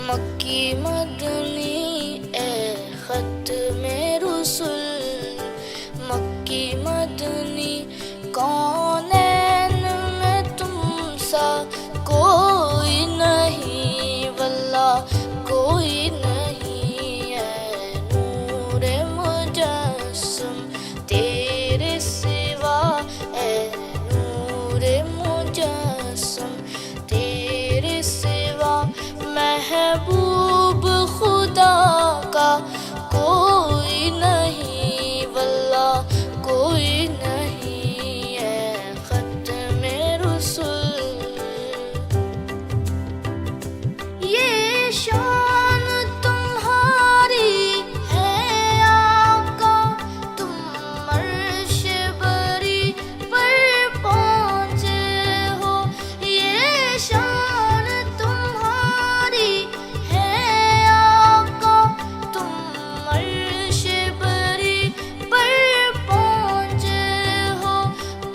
مکی مدنی اے ختم رسول، مکی مدنی کونین میں تم سا کوئی نہیں، واللہ کوئی نہیں ہے نور مجسم تیرے سوا، اے نور مجسم تیرے سوا، محبوب خدا کا کوئی نہیں، واللہ کوئی نہیں ہے ختم رسول۔ یہ شان تمہاری ہے آقا، تم عرش بری پر پہنچے ہو، یہ شان تمہاری ہے آقا، تم عرش بری پر پہنچے ہو،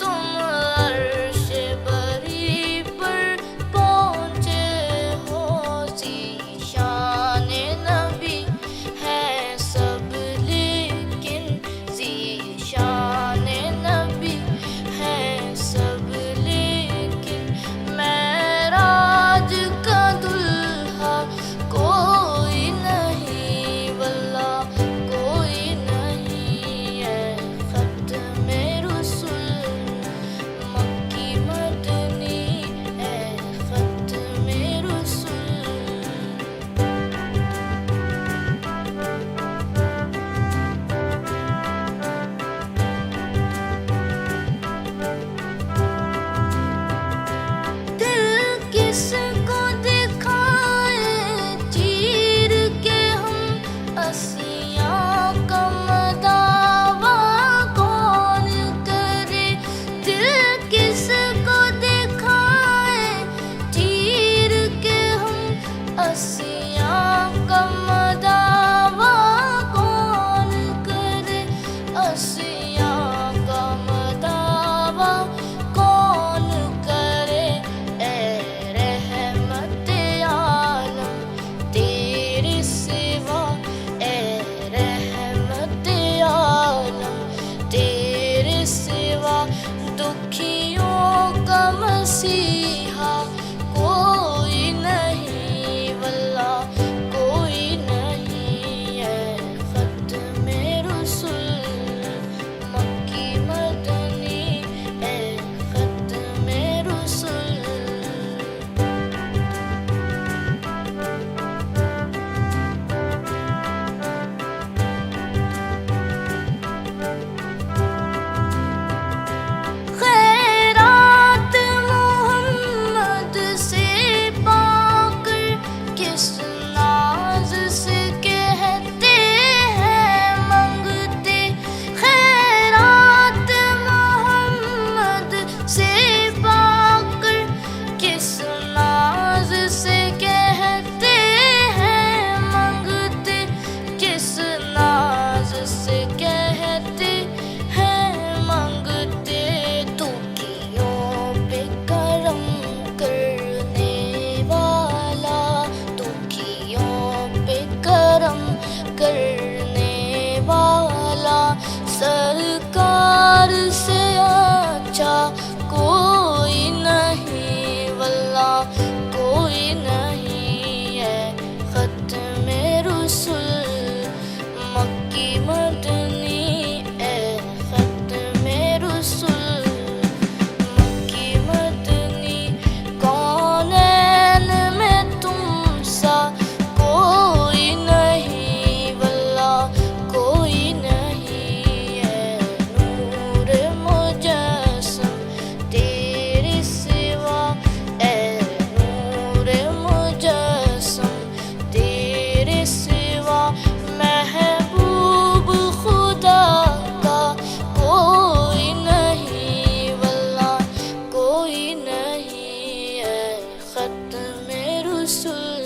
تم عرش بری پر پہنچے ہو، ذیشان نبی ہے سب لیکن، ذیشان نبی ہے سب لیکن، معراج کا دلہا کوئی نہیں، واللہ کوئی نہیں ہے ختم رسول، مکی مدنی اے ختم رسول۔ دل کس کو دکھائیں چیر کے ہم، اسیاں کا مداوا کون کرے، دل کس کو دکھائیں چیر کے ہم، اسیاں کا مداوا کون کرے، اسیاں کا مداوا کون کرے، اے رحمت عالم تیرے سوا، اے رحمت عالم تیرے سوا، دکھیوں کا مسیحا کوئی نہیں، واللہ کوئی نہیں ہے ختم رسول، مکی مدنی اے ختم رسول۔ خیرات محمد سے پا کر کس ناز سے کہتے ہیں منگتے، خیرات محمد سے پا کر کس ناز سے کہتے ہیں منگتے، کس ناز سے کہتے ہیں منگتے، تو کیوں پہ کرم کرنے والا، تو کیوں پہ کرم کرنے والا، سرکار سے اچھا کوئی نہیں، واللہ کوئی نہیں ہے ختم رسول، مکی مدنی اے ختم رسول، مکی مدنی کونین میں تم سا کوئی نہیں، واللہ کوئی نہیں ہے نور مجسم تیرے سوا، اے نور مجسم تیرے سوا، محبوب خدا کا کوئی نہیں، واللہ کوئی نہیں ہے ختم رسول۔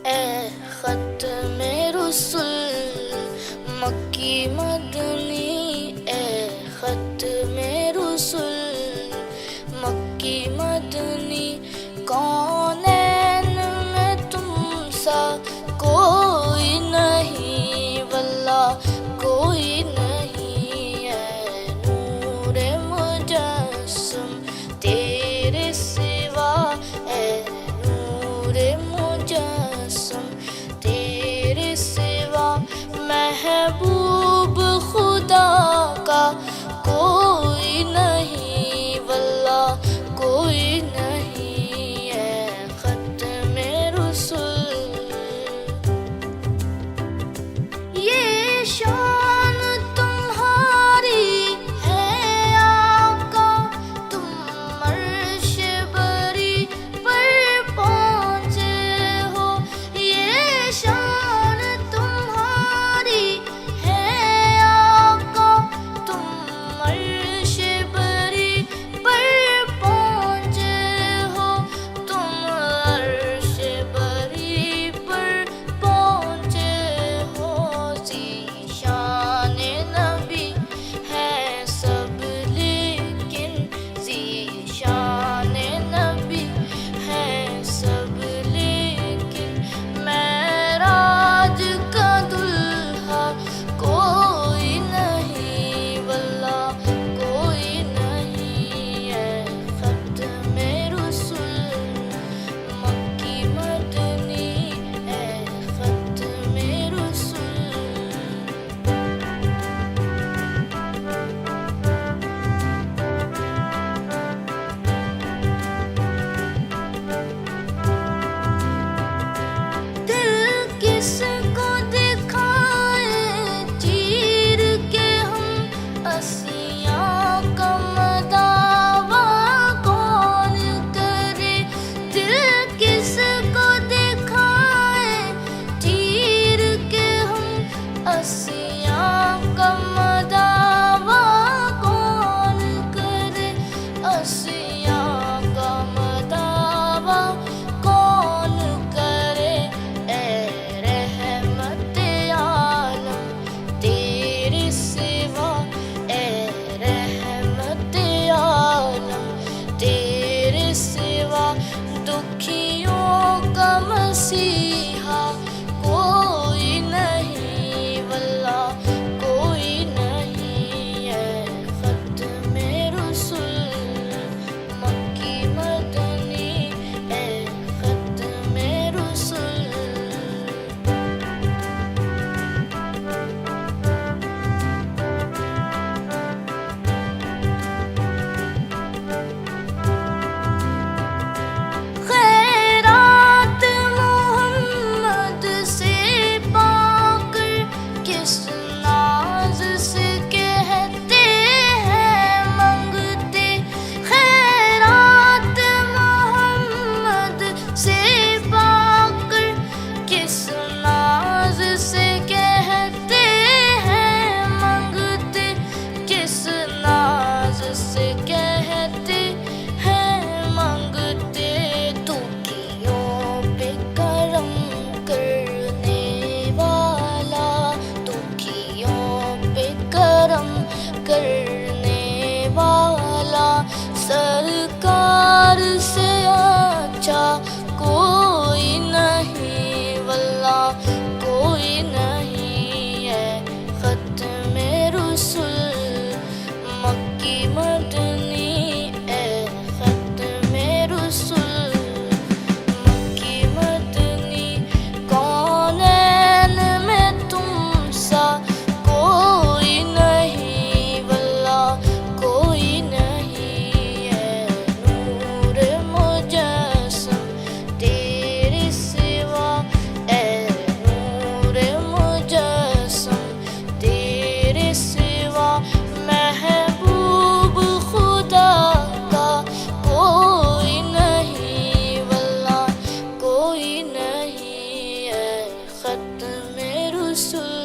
اے رسل مکی مدنی اے ختم رسل مکی مدنی کونین میں تم سا کوئی نہیں واللہ کوئی نہیں ہے نور مجسم تیرے سوا اے نور مجسم تیرے سوا محبوب خدا کا کوئی نہیں واللہ کوئی نہیں ہے ختم رسل یہ شان تمہاری ہے آقا تم عرش بری پر پہنچے ہو یہ شان تمہاری ہے آقا تم عرش بری پر پہنچے ہو تم عرش بری پر پہنچے ہو ذیشان نبی ہے سب لیکن ذیشان نبی ہے سب لیکن معراج کا دلہا کوئی نہیں واللہ کوئی نہیں ہے ختم رسل مکی مدنی ہے ختم رسل دل کس کو دکھائے چیر کے ہم اسیاں کا مداوا کون کرے دل کس کو دکھائے چیر کے ہم اسیاں کا مداوا کون کرے اسیاں کا مداوا کون کرے اے رحمت عالم تیرے سوا اے رحمت عالم تیرے سوا دکھیوں کا مسیحا کوئی نہیں واللہ کوئی نہیں ہے ختم رسل مکی مدنی اے ختم رسل خیرات محمد سے پا کر کس ناز سے کہتے ہیں منگتے خیرات محمد سے پا کر کس ناز سے کہتے ہیں منگتے کس ناز سے کہتے ہیں منگتے تو کیوں پہ کرم کرنے والا تو کیوں پہ کرم کرنے والا سرکار سے اچھا کوئی نہیں واللہ کوئی نہیں ہے ختم رسل مکی مدنی اے ختم رسل مکی مدنی کونین میں تم سا کوئی نہیں واللہ کوئی نہیں ہے نور مجسم تیرے سوا اے نور مجسم تیرے سوا محبوب خدا کا کوئی نہیں واللہ کوئی نہیں ہے ختم رسل